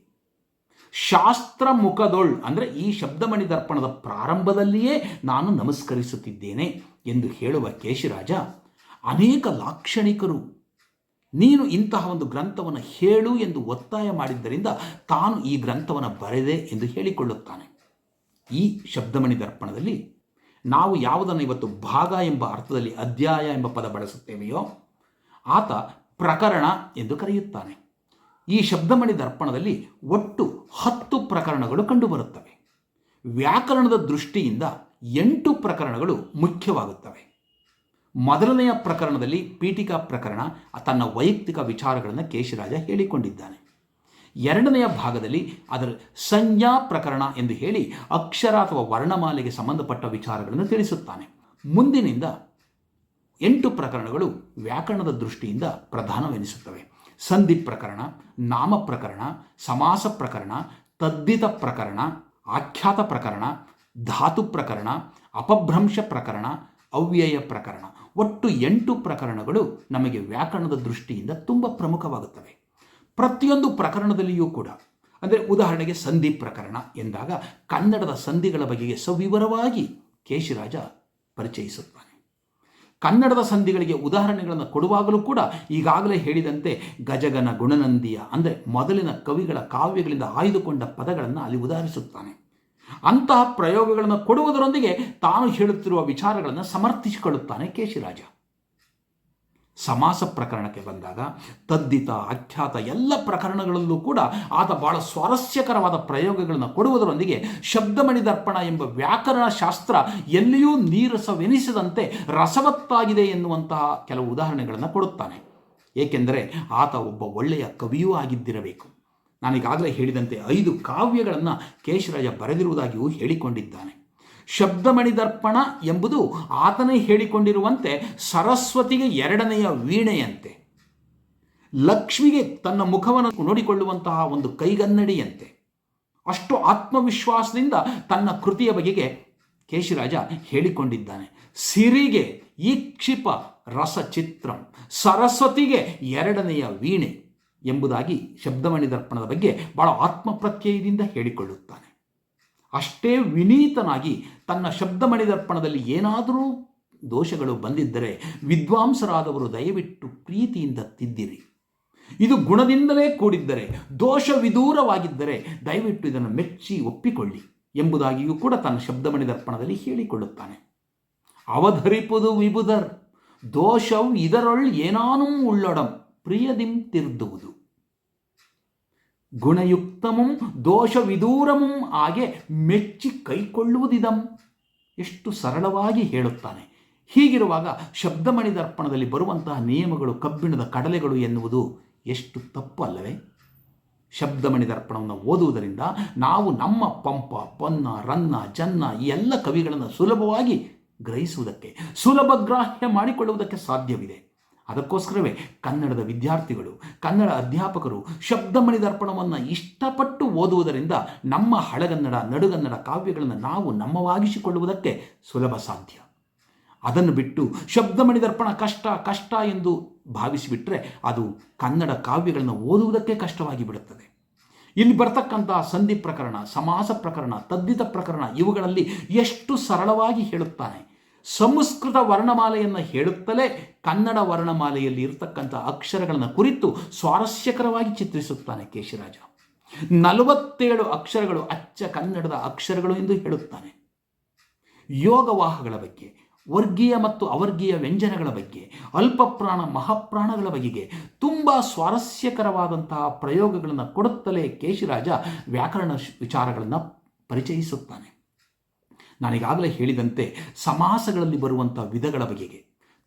ಶಾಸ್ತ್ರ ಮುಖದೊಳ್ ಅಂದರೆ ಈ ಶಬ್ದಮಣಿ ದರ್ಪಣದ ಪ್ರಾರಂಭದಲ್ಲಿಯೇ ನಾನು ನಮಸ್ಕರಿಸುತ್ತಿದ್ದೇನೆ ಎಂದು ಹೇಳುವ ಕೇಶಿರಾಜ ಅನೇಕ ಲಾಕ್ಷಣಿಕರು ನೀನು ಇಂತಹ ಒಂದು ಗ್ರಂಥವನ್ನು ಹೇಳು ಎಂದು ಒತ್ತಾಯ ಮಾಡಿದ್ದರಿಂದ ತಾನು ಈ ಗ್ರಂಥವನ್ನು ಬರೆದೆ ಎಂದು ಹೇಳಿಕೊಳ್ಳುತ್ತಾನೆ. ಈ ಶಬ್ದಮಣಿ ದರ್ಪಣದಲ್ಲಿ ನಾವು ಯಾವುದನ್ನು ಇವತ್ತು ಭಾಗ ಎಂಬ ಅರ್ಥದಲ್ಲಿ ಅಧ್ಯಾಯ ಎಂಬ ಪದ ಬಳಸುತ್ತೇವೆಯೋ ಆತ ಪ್ರಕರಣ ಎಂದು ಕರೆಯುತ್ತಾನೆ. ಈ ಶಬ್ದಮಣಿ ದರ್ಪಣದಲ್ಲಿ ಒಟ್ಟು 10 ಪ್ರಕರಣಗಳು ಕಂಡುಬರುತ್ತವೆ. ವ್ಯಾಕರಣದ ದೃಷ್ಟಿಯಿಂದ 8 ಪ್ರಕರಣಗಳು ಮುಖ್ಯವಾಗುತ್ತವೆ. ಮೊದಲನೆಯ ಪ್ರಕರಣದಲ್ಲಿ ಪೀಠಿಕಾ ಪ್ರಕರಣ ತನ್ನ ವೈಯಕ್ತಿಕ ವಿಚಾರಗಳನ್ನು ಕೇಶಿರಾಜ ಹೇಳಿಕೊಂಡಿದ್ದಾನೆ. ಎರಡನೆಯ ಭಾಗದಲ್ಲಿ ಅದರ ಸಂಜ್ಞಾ ಪ್ರಕರಣ ಎಂದು ಹೇಳಿ ಅಕ್ಷರ ಅಥವಾ ವರ್ಣಮಾಲೆಗೆ ಸಂಬಂಧಪಟ್ಟ ವಿಚಾರಗಳನ್ನು ತಿಳಿಸುತ್ತಾನೆ. ಮುಂದಿನಿಂದ 8 ಪ್ರಕರಣಗಳು ವ್ಯಾಕರಣದ ದೃಷ್ಟಿಯಿಂದ ಪ್ರಧಾನವೆನಿಸುತ್ತವೆ. ಸಂಧಿ ಪ್ರಕರಣ, ನಾಮ ಪ್ರಕರಣ, ಸಮಾಸ ಪ್ರಕರಣ, ತದ್ದಿತ ಪ್ರಕರಣ, ಆಖ್ಯಾತ ಪ್ರಕರಣ, ಧಾತು ಪ್ರಕರಣ, ಅಪಭ್ರಂಶ ಪ್ರಕರಣ, ಅವ್ಯಯ ಪ್ರಕರಣ. ಒಟ್ಟು 8 ಪ್ರಕರಣಗಳು ನಮಗೆ ವ್ಯಾಕರಣದ ದೃಷ್ಟಿಯಿಂದ ತುಂಬ ಪ್ರಮುಖವಾಗುತ್ತವೆ. ಪ್ರತಿಯೊಂದು ಪ್ರಕರಣದಲ್ಲಿಯೂ ಕೂಡ ಅಂದರೆ ಉದಾಹರಣೆಗೆ ಸಂಧಿ ಪ್ರಕರಣ ಎಂದಾಗ ಕನ್ನಡದ ಸಂಧಿಗಳ ಬಗೆಗೆ ಸವಿವರವಾಗಿ ಕೇಶಿರಾಜ ಪರಿಚಯಿಸುತ್ತಾನೆ. ಕನ್ನಡದ ಸಂಧಿಗಳಿಗೆ ಉದಾಹರಣೆಗಳನ್ನು ಕೊಡುವಾಗಲೂ ಕೂಡ ಈಗಾಗಲೇ ಹೇಳಿದಂತೆ ಗಜಗನ ಗುಣನಂದಿಯ ಅಂದರೆ ಮೊದಲಿನ ಕವಿಗಳ ಕಾವ್ಯಗಳಿಂದ ಆಯ್ದುಕೊಂಡ ಪದಗಳನ್ನು ಅಲ್ಲಿ ಉದಾಹರಿಸುತ್ತಾನೆ. ಅಂತಹ ಪ್ರಯೋಗಗಳನ್ನು ಕೊಡುವುದರೊಂದಿಗೆ ತಾನು ಹೇಳುತ್ತಿರುವ ವಿಚಾರಗಳನ್ನು ಸಮರ್ಥಿಸಿಕೊಳ್ಳುತ್ತಾನೆ ಕೇಶಿರಾಜ. ಸಮಾಸ ಪ್ರಕರಣಕ್ಕೆ ಬಂದಾಗ ತದ್ದಿತ, ಆಖ್ಯಾತ ಎಲ್ಲ ಪ್ರಕರಣಗಳಲ್ಲೂ ಕೂಡ ಆತ ಬಹಳ ಸ್ವಾರಸ್ಯಕರವಾದ ಪ್ರಯೋಗಗಳನ್ನು ಕೊಡುವುದರೊಂದಿಗೆ ಶಬ್ದಮಣಿ ದರ್ಪಣ ಎಂಬ ವ್ಯಾಕರಣ ಶಾಸ್ತ್ರ ಎಲ್ಲಿಯೂ ನೀರಸವೆನಿಸದಂತೆ ರಸವತ್ತಾಗಿದೆ ಎನ್ನುವಂತಹ ಕೆಲವು ಉದಾಹರಣೆಗಳನ್ನು ಕೊಡುತ್ತಾನೆ. ಏಕೆಂದರೆ ಆತ ಒಬ್ಬ ಒಳ್ಳೆಯ ಕವಿಯೂ ಆಗಿದ್ದಿರಬೇಕು. ನಾನೀಗಾಗಲೇ ಹೇಳಿದಂತೆ 5 ಕಾವ್ಯಗಳನ್ನು ಕೇಶಿರಾಜ ಬರೆದಿರುವುದಾಗಿಯೂ ಹೇಳಿಕೊಂಡಿದ್ದಾನೆ. ಶಬ್ದಮಣಿ ದರ್ಪಣ ಎಂಬುದು ಆತನೇ ಹೇಳಿಕೊಂಡಿರುವಂತೆ ಸರಸ್ವತಿಗೆ 2ನೆಯ ವೀಣೆಯಂತೆ, ಲಕ್ಷ್ಮಿಗೆ ತನ್ನ ಮುಖವನ್ನು ನೋಡಿಕೊಳ್ಳುವಂತಹ ಒಂದು ಕೈಗನ್ನಡಿಯಂತೆ. ಅಷ್ಟು ಆತ್ಮವಿಶ್ವಾಸದಿಂದ ತನ್ನ ಕೃತಿಯ ಬಗೆಗೆ ಕೇಶಿರಾಜ ಹೇಳಿಕೊಂಡಿದ್ದಾನೆ. ಸಿರಿಗೆ ಈಕ್ಷಿಪ ರಸಚಿತ್ರಂ, ಸರಸ್ವತಿಗೆ 2ನೆಯ ವೀಣೆ ಎಂಬುದಾಗಿ ಶಬ್ದಮಣಿ ದರ್ಪಣದ ಬಗ್ಗೆ ಬಹಳ ಆತ್ಮಪ್ರತ್ಯಯದಿಂದ ಹೇಳಿಕೊಳ್ಳುತ್ತಾನೆ. ಅಷ್ಟೇ ವಿನೀತನಾಗಿ ತನ್ನ ಶಬ್ದಮಣಿ ದರ್ಪಣದಲ್ಲಿ ಏನಾದರೂ ದೋಷಗಳು ಬಂದಿದ್ದರೆ ವಿದ್ವಾಂಸರಾದವರು ದಯವಿಟ್ಟು ಪ್ರೀತಿಯಿಂದ ತಿದ್ದಿರಿ, ಇದು ಗುಣದಿಂದಲೇ ಕೂಡಿದ್ದರೆ, ದೋಷ ವಿದೂರವಾಗಿದ್ದರೆ ದಯವಿಟ್ಟು ಇದನ್ನು ಮೆಚ್ಚಿ ಒಪ್ಪಿಕೊಳ್ಳಿ ಎಂಬುದಾಗಿಯೂ ಕೂಡ ತನ್ನ ಶಬ್ದಮಣಿ ದರ್ಪಣದಲ್ಲಿ ಹೇಳಿಕೊಳ್ಳುತ್ತಾನೆ. ಅವಧರಿಪುದು ವಿಬುಧರ್ ದೋಷವು ಇದರೊಳ್ ಏನಾನೂ ಉಳ್ಳೊಡಂ ಪ್ರಿಯದಿಂ ತಿರ್ದುವುದು, ಗುಣಯುಕ್ತಮುಂ ದೋಷ ವಿದೂರಮುಂ ಆಗೆ ಮೆಚ್ಚಿ ಕೈಕೊಳ್ಳುವುದಿದಂ. ಎಷ್ಟು ಸರಳವಾಗಿ ಹೇಳುತ್ತಾನೆ. ಹೀಗಿರುವಾಗ ಶಬ್ದಮಣಿ ದರ್ಪಣದಲ್ಲಿ ಬರುವಂತಹ ನಿಯಮಗಳು ಕಬ್ಬಿಣದ ಕಡಲೆಗಳು ಎನ್ನುವುದು ಎಷ್ಟು ತಪ್ಪು ಅಲ್ಲವೇ? ಶಬ್ದಮಣಿ ದರ್ಪಣವನ್ನು ಓದುವುದರಿಂದ ನಾವು ನಮ್ಮ ಪಂಪ, ಪೊನ್ನ, ರನ್ನ, ಜನ್ನ ಈ ಎಲ್ಲ ಕವಿಗಳನ್ನು ಸುಲಭವಾಗಿ ಗ್ರಹಿಸುವುದಕ್ಕೆ, ಸುಲಭ ಗ್ರಾಹ್ಯ ಮಾಡಿಕೊಳ್ಳುವುದಕ್ಕೆ ಸಾಧ್ಯವಿದೆ. ಅದಕ್ಕೋಸ್ಕರವೇ ಕನ್ನಡದ ವಿದ್ಯಾರ್ಥಿಗಳು, ಕನ್ನಡ ಅಧ್ಯಾಪಕರು ಶಬ್ದಮಣಿ ದರ್ಪಣವನ್ನು ಇಷ್ಟಪಟ್ಟು ಓದುವುದರಿಂದ ನಮ್ಮ ಹಳೆಗನ್ನಡ, ನಡುಗನ್ನಡ ಕಾವ್ಯಗಳನ್ನು ನಾವು ನಮ್ಮವಾಗಿಸಿಕೊಳ್ಳುವುದಕ್ಕೆ ಸುಲಭ ಸಾಧ್ಯ. ಅದನ್ನು ಬಿಟ್ಟು ಶಬ್ದಮಣಿ ದರ್ಪಣ ಕಷ್ಟ ಕಷ್ಟ ಎಂದು ಭಾವಿಸಿಬಿಟ್ರೆ ಅದು ಕನ್ನಡ ಕಾವ್ಯಗಳನ್ನು ಓದುವುದಕ್ಕೆ ಕಷ್ಟವಾಗಿ ಬಿಡುತ್ತದೆ. ಇಲ್ಲಿ ಬರ್ತಕ್ಕಂಥ ಸಂಧಿ ಪ್ರಕರಣ, ಸಮಾಸ ಪ್ರಕರಣ, ತದ್ದಿತ ಪ್ರಕರಣ ಇವುಗಳಲ್ಲಿ ಎಷ್ಟು ಸರಳವಾಗಿ ಹೇಳುತ್ತಾನೆ. ಸಂಸ್ಕೃತ ವರ್ಣಮಾಲೆಯನ್ನು ಹೇಳುತ್ತಲೇ ಕನ್ನಡ ವರ್ಣಮಾಲೆಯಲ್ಲಿ ಇರತಕ್ಕಂಥ ಅಕ್ಷರಗಳನ್ನು ಕುರಿತು ಸ್ವಾರಸ್ಯಕರವಾಗಿ ಚಿತ್ರಿಸುತ್ತಾನೆ ಕೇಶಿರಾಜ. 47 ಅಕ್ಷರಗಳು ಅಚ್ಚ ಕನ್ನಡದ ಅಕ್ಷರಗಳು ಎಂದು ಹೇಳುತ್ತಾನೆ. ಯೋಗವಾಹಗಳ ಬಗ್ಗೆ, ವರ್ಗೀಯ ಮತ್ತು ಅವರ್ಗೀಯ ವ್ಯಂಜನಗಳ ಬಗ್ಗೆ, ಅಲ್ಪಪ್ರಾಣ ಮಹಾಪ್ರಾಣಗಳ ಬಗೆಗೆ ತುಂಬ ಸ್ವಾರಸ್ಯಕರವಾದಂತಹ ಪ್ರಯೋಗಗಳನ್ನು ಕೊಡುತ್ತಲೇ ಕೇಶಿರಾಜ ವ್ಯಾಕರಣ ವಿಚಾರಗಳನ್ನು ಪರಿಚಯಿಸುತ್ತಾನೆ. ನಾನೀಗಾಗಲೇ ಹೇಳಿದಂತೆ ಸಮಾಸಗಳಲ್ಲಿ ಬರುವಂಥ ವಿಧಗಳ ಬಗೆಗೆ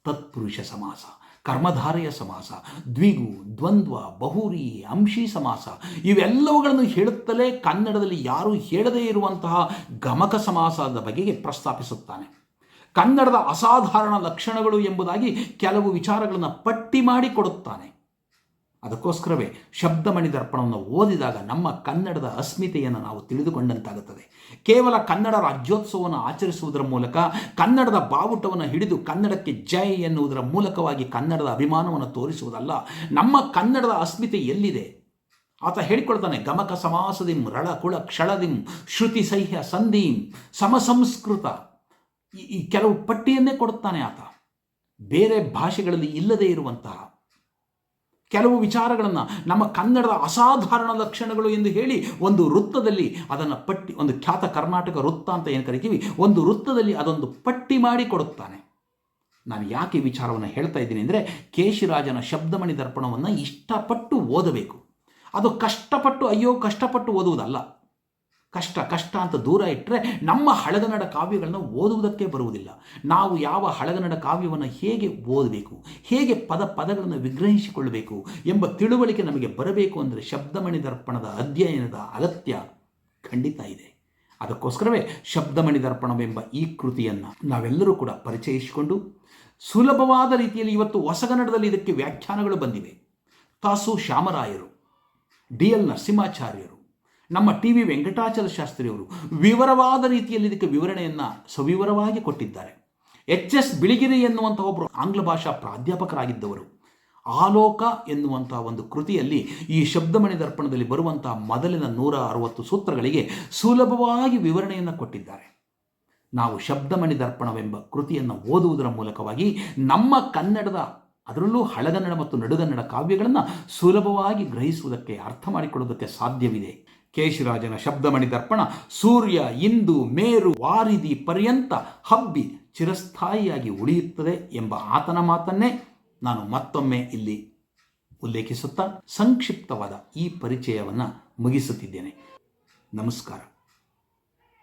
ತತ್ಪುರುಷ ಸಮಾಸ, ಕರ್ಮಧಾರೆಯ ಸಮಾಸ, ದ್ವಿಗು, ದ್ವಂದ್ವ, ಬಹುರಿ, ಅಂಶಿ ಸಮಾಸ ಇವೆಲ್ಲವುಗಳನ್ನು ಹೇಳುತ್ತಲೇ ಕನ್ನಡದಲ್ಲಿ ಯಾರೂ ಹೇಳದೇ ಇರುವಂತಹ ಗಮಕ ಸಮಾಸದ ಬಗೆಗೆ ಪ್ರಸ್ತಾಪಿಸುತ್ತಾನೆ. ಕನ್ನಡದ ಅಸಾಧಾರಣ ಲಕ್ಷಣಗಳು ಎಂಬುದಾಗಿ ಕೆಲವು ವಿಚಾರಗಳನ್ನು ಪಟ್ಟಿ ಮಾಡಿ ಕೊಡುತ್ತಾನೆ. ಅದಕ್ಕೋಸ್ಕರವೇ ಶಬ್ದಮಣಿ ದರ್ಪಣವನ್ನು ಓದಿದಾಗ ನಮ್ಮ ಕನ್ನಡದ ಅಸ್ಮಿತೆಯನ್ನು ನಾವು ತಿಳಿದುಕೊಂಡಂತಾಗುತ್ತದೆ. ಕೇವಲ ಕನ್ನಡ ರಾಜ್ಯೋತ್ಸವವನ್ನು ಆಚರಿಸುವುದರ ಮೂಲಕ, ಕನ್ನಡದ ಬಾವುಟವನ್ನು ಹಿಡಿದು ಕನ್ನಡಕ್ಕೆ ಜೈ ಎನ್ನುವುದರ ಮೂಲಕವಾಗಿ ಕನ್ನಡದ ಅಭಿಮಾನವನ್ನು ತೋರಿಸುವುದಲ್ಲ. ನಮ್ಮ ಕನ್ನಡದ ಅಸ್ಮಿತೆ ಎಲ್ಲಿದೆ? ಆತ ಹೇಳಿಕೊಳ್ತಾನೆ, ಗಮಕ ಸಮಾಸದಿಂ ರಳ ಕುಳ ಕ್ಷಳದಿಂ ಶ್ರುತಿ ಸಹ್ಯ ಸಂಧಿಂ ಸಮಸಂಸ್ಕೃತ. ಈ ಕೆಲವು ಪಟ್ಟಿಯನ್ನೇ ಕೊಡುತ್ತಾನೆ ಆತ. ಬೇರೆ ಭಾಷೆಗಳಲ್ಲಿ ಇಲ್ಲದೇ ಇರುವಂತಹ ಕೆಲವು ವಿಚಾರಗಳನ್ನು ನಮ್ಮ ಕನ್ನಡದ ಅಸಾಧಾರಣ ಲಕ್ಷಣಗಳು ಎಂದು ಹೇಳಿ ಒಂದು ವೃತ್ತದಲ್ಲಿ ಅದನ್ನು ಪಟ್ಟಿ, ಒಂದು ಖ್ಯಾತ ಕರ್ನಾಟಕ ವೃತ್ತ ಅಂತ ಏನು ಕರಿತೀವಿ, ಒಂದು ವೃತ್ತದಲ್ಲಿ ಅದೊಂದು ಪಟ್ಟಿ ಮಾಡಿ ಕೊಡುತ್ತಾನೆ. ನಾನು ಯಾಕೆ ಈ ವಿಚಾರವನ್ನು ಹೇಳ್ತಾ ಇದ್ದೀನಿ ಅಂದರೆ, ಕೇಶಿರಾಜನ ಶಬ್ದಮಣಿ ದರ್ಪಣವನ್ನು ಇಷ್ಟಪಟ್ಟು ಓದಬೇಕು. ಅದು ಕಷ್ಟಪಟ್ಟು ಓದುವುದಲ್ಲ. ಕಷ್ಟ ಅಂತ ದೂರ ಇಟ್ಟರೆ ನಮ್ಮ ಹಳಗನ್ನಡ ಕಾವ್ಯಗಳನ್ನು ಓದುವುದಕ್ಕೆ ಬರುವುದಿಲ್ಲ. ನಾವು ಯಾವ ಹಳಗನ್ನಡ ಕಾವ್ಯವನ್ನು ಹೇಗೆ ಓದಬೇಕು, ಹೇಗೆ ಪದಗಳನ್ನು ವಿಗ್ರಹಿಸಿಕೊಳ್ಳಬೇಕು ಎಂಬ ತಿಳುವಳಿಕೆ ನಮಗೆ ಬರಬೇಕು ಅಂದರೆ ಶಬ್ದಮಣಿ ದರ್ಪಣದ ಅಧ್ಯಯನದ ಅಗತ್ಯ ಖಂಡಿತ ಇದೆ. ಅದಕ್ಕೋಸ್ಕರವೇ ಶಬ್ದಮಣಿ ದರ್ಪಣವೆಂಬ ಈ ಕೃತಿಯನ್ನು ನಾವೆಲ್ಲರೂ ಕೂಡ ಪರಿಚಯಿಸಿಕೊಂಡು ಸುಲಭವಾದ ರೀತಿಯಲ್ಲಿ ಇವತ್ತು ಹೊಸಗನ್ನಡದಲ್ಲಿ ಇದಕ್ಕೆ ವ್ಯಾಖ್ಯಾನಗಳು ಬಂದಿವೆ. ತಾಸು ಶ್ಯಾಮರಾಯರು, DL ನರಸಿಂಹಾಚಾರ್ಯರು, ನಮ್ಮ TV ವೆಂಕಟಾಚಲ ಶಾಸ್ತ್ರಿಯವರು ವಿವರವಾದ ರೀತಿಯಲ್ಲಿ ಇದಕ್ಕೆ ವಿವರಣೆಯನ್ನು ಸವಿವರವಾಗಿ ಕೊಟ್ಟಿದ್ದಾರೆ. HS ಬಿಳಿಗಿರಿ ಎನ್ನುವಂಥ ಒಬ್ಬರು ಆಂಗ್ಲ ಭಾಷಾ ಪ್ರಾಧ್ಯಾಪಕರಾಗಿದ್ದವರು ಆಲೋಕ ಎನ್ನುವಂಥ ಒಂದು ಕೃತಿಯಲ್ಲಿ ಈ ಶಬ್ದಮಣಿ ದರ್ಪಣದಲ್ಲಿ ಬರುವಂಥ ಮೊದಲಿನ 160 ಸೂತ್ರಗಳಿಗೆ ಸುಲಭವಾಗಿ ವಿವರಣೆಯನ್ನು ಕೊಟ್ಟಿದ್ದಾರೆ. ನಾವು ಶಬ್ದಮಣಿ ದರ್ಪಣವೆಂಬ ಕೃತಿಯನ್ನು ಓದುವುದರ ಮೂಲಕವಾಗಿ ನಮ್ಮ ಕನ್ನಡದ, ಅದರಲ್ಲೂ ಹಳಗನ್ನಡ ಮತ್ತು ನಡುಗನ್ನಡ ಕಾವ್ಯಗಳನ್ನು ಸುಲಭವಾಗಿ ಗ್ರಹಿಸುವುದಕ್ಕೆ, ಅರ್ಥ ಮಾಡಿಕೊಳ್ಳುವುದಕ್ಕೆ ಸಾಧ್ಯವಿದೆ. ಕೇಶಿರಾಜನ ಶಬ್ದಮಣಿ ದರ್ಪಣ ಸೂರ್ಯ, ಇಂದು, ಮೇರು, ವಾರಿಧಿ ಪರ್ಯಂತ ಹಬ್ಬಿ ಚಿರಸ್ಥಾಯಿಯಾಗಿ ಉಳಿಯುತ್ತದೆ ಎಂಬ ಆತನ ಮಾತನ್ನೇ ನಾನು ಮತ್ತೊಮ್ಮೆ ಇಲ್ಲಿ ಉಲ್ಲೇಖಿಸುತ್ತಾ ಸಂಕ್ಷಿಪ್ತವಾದ ಈ ಪರಿಚಯವನ್ನು ಮುಗಿಸುತ್ತಿದ್ದೇನೆ. ನಮಸ್ಕಾರ.